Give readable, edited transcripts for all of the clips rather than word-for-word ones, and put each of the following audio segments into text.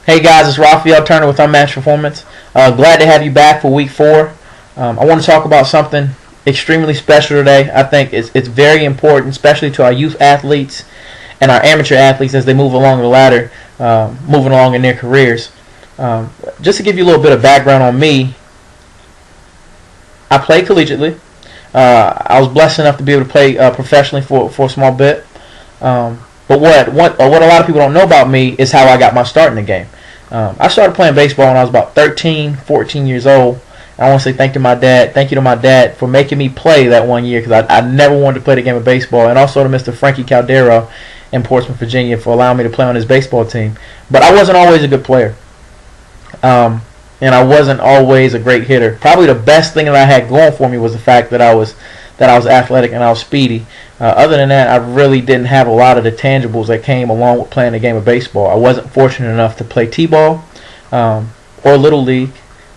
Hey guys, it's Raphael Turner with Unmatched Performance. Glad to have you back for week 4. I want to talk about something extremely special today. I think it's very important, especially to our youth athletes and our amateur athletes as they move along the ladder, moving along in their careers. Just to give you a little bit of background on me, I played collegiately. I was blessed enough to be able to play professionally for a small bit. But what a lot of people don't know about me is how I got my start in the game. I started playing baseball when I was about 13, 14 years old. I want to say thank you to my dad for making me play that one year because I never wanted to play the game of baseball, and also to Mr. Frankie Caldero in Portsmouth, Virginia for allowing me to play on his baseball team. But I wasn't always a good player, and I wasn't always a great hitter. Probably the best thing that I had going for me was the fact that I was athletic and I was speedy. Other than that, I really didn't have a lot of the tangibles that came along with playing the game of baseball. I wasn't fortunate enough to play t-ball or little league,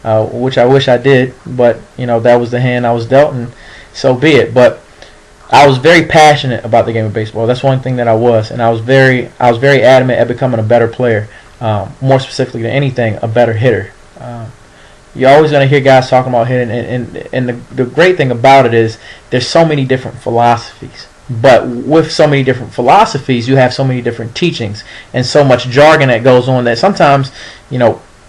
which I wish I did, but that was the hand I was dealt, and so be it. But I was very passionate about the game of baseball. That's one thing that I was, and I was very adamant at becoming a better player. More specifically than anything, a better hitter. You're always going to hear guys talking about hitting, and the great thing about it is there's so many different philosophies. But with so many different philosophies, you have so many different teachings and so much jargon that goes on that sometimes,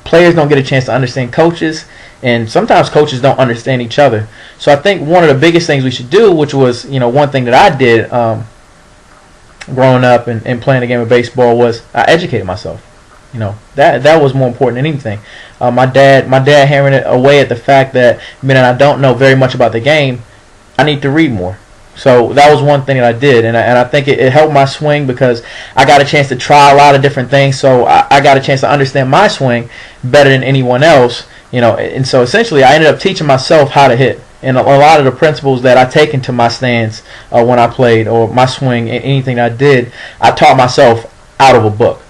players don't get a chance to understand coaches, and sometimes coaches don't understand each other. So I think one of the biggest things we should do, which was, one thing that I did growing up and playing the game of baseball, was I educated myself. That was more important than anything. My dad hammering it away at the fact that, I don't know very much about the game, I need to read more. So that was one thing that I did, and I think it helped my swing because I got a chance to try a lot of different things. So I got a chance to understand my swing better than anyone else. And so essentially I ended up teaching myself how to hit. And a lot of the principles that I take into my stance when I played, or my swing, anything that I did, I taught myself out of a book.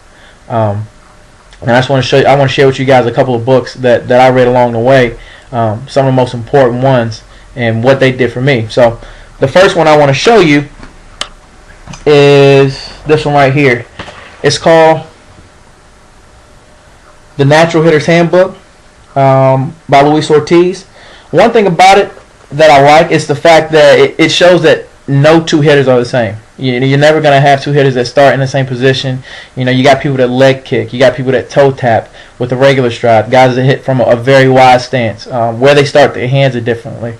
And I just want to share with you guys a couple of books that I read along the way, some of the most important ones, and what they did for me. So the first one I want to show you is this one right here. It's called The Natural Hitter's Handbook by Luis Ortiz. One thing about it that I like is the fact that it shows that no two hitters are the same. You're never going to have two hitters that start in the same position. You got people that leg kick. You got people that toe tap with a regular stride. Guys that hit from a very wide stance. Where they start their hands are differently.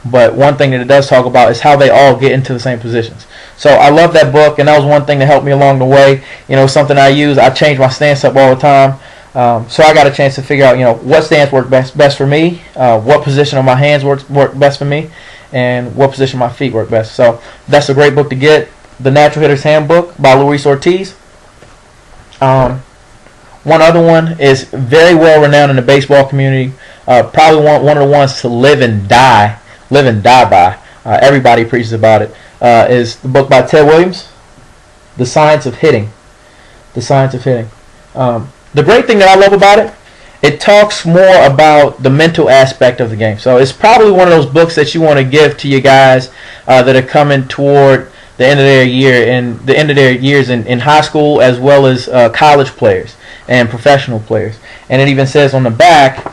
But one thing that it does talk about is how they all get into the same positions. So I love that book, and that was one thing that helped me along the way. Something I use. I change my stance up all the time. So I got a chance to figure out, what stance worked best for me, what position of my hands work best for me, and what position my feet work best. So that's a great book to get. The Natural Hitter's Handbook by Luis Ortiz. One other one is very well renowned in the baseball community. Probably one of the ones to live and die by. Everybody preaches about it. Is the book by Ted Williams, The Science of Hitting. The Science of Hitting. The great thing that I love about it talks more about the mental aspect of the game. So it's probably one of those books that you want to give to you guys that are coming toward the end of their year and the end of their years in high school, as well as college players and professional players. And it even says on the back,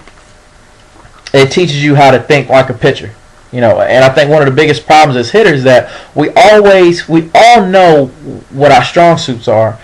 it teaches you how to think like a pitcher. And I think one of the biggest problems as hitters is that we all know what our strong suits are,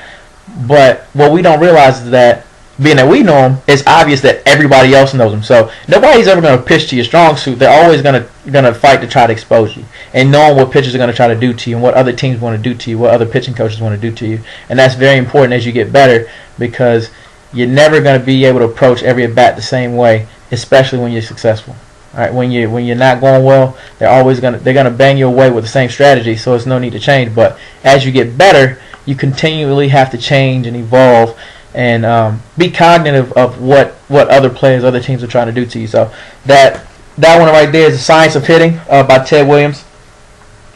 but what we don't realize is that being that we know them, it's obvious that everybody else knows them. So nobody's ever going to pitch to your strong suit. They're always going to fight to try to expose you, and knowing what pitchers are going to try to do to you, and what other teams want to do to you, what other pitching coaches want to do to you. And that's very important as you get better, because you're never going to be able to approach every at bat the same way, especially when you're successful. All right, when you're not going well, they're gonna bang you away with the same strategy. So there's no need to change. But as you get better, you continually have to change and evolve, and be cognitive of what other players, other teams are trying to do to you. So that one right there is The Science of Hitting by Ted Williams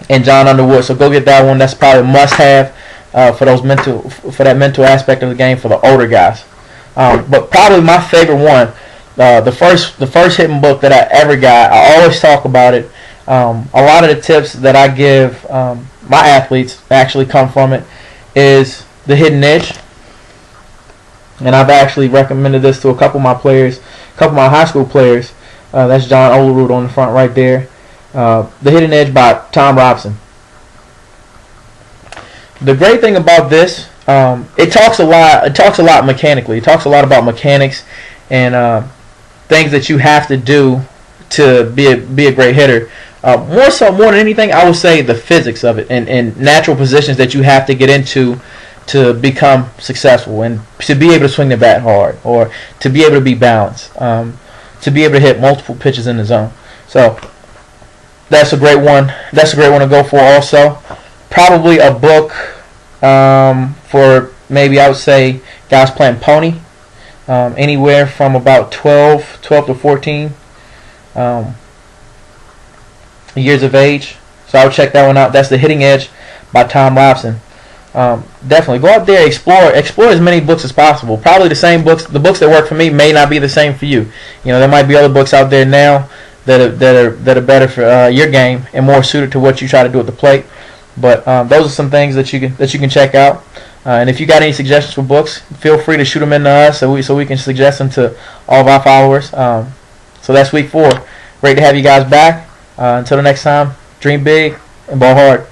and John Underwood. So go get that one. That's probably a must-have for that mental aspect of the game for the older guys. But probably my favorite one, the first hitting book that I ever got. I always talk about it. A lot of the tips that I give my athletes actually come from it. Is The Hidden Edge. and I've actually recommended this to a couple of my players, a couple of my high school players. That's John Olerud on the front right there. The Hidden Edge by Tom Robson. The great thing about this, it talks a lot. It talks a lot mechanically. It talks a lot about mechanics and things that you have to do to be a great hitter. More than anything, I would say the physics of it and natural positions that you have to get into to become successful and to be able to swing the bat hard or to be able to be balanced, to be able to hit multiple pitches in the zone. So that's a great one. That's a great one to go for also. Probably a book for maybe I would say guys playing pony, anywhere from about 12 to 14 years of age. So I would check that one out. That's The Hitting Edge by Tom Robson. Definitely go out there, explore as many books as possible. Probably the same books. The books that work for me may not be the same for you. You know, there might be other books out there now that are better for your game and more suited to what you try to do at the plate. But those are some things that you can check out. And if you got any suggestions for books, feel free to shoot them in to us so we can suggest them to all of our followers. So that's week 4. Great to have you guys back. Until the next time, dream big and ball hard.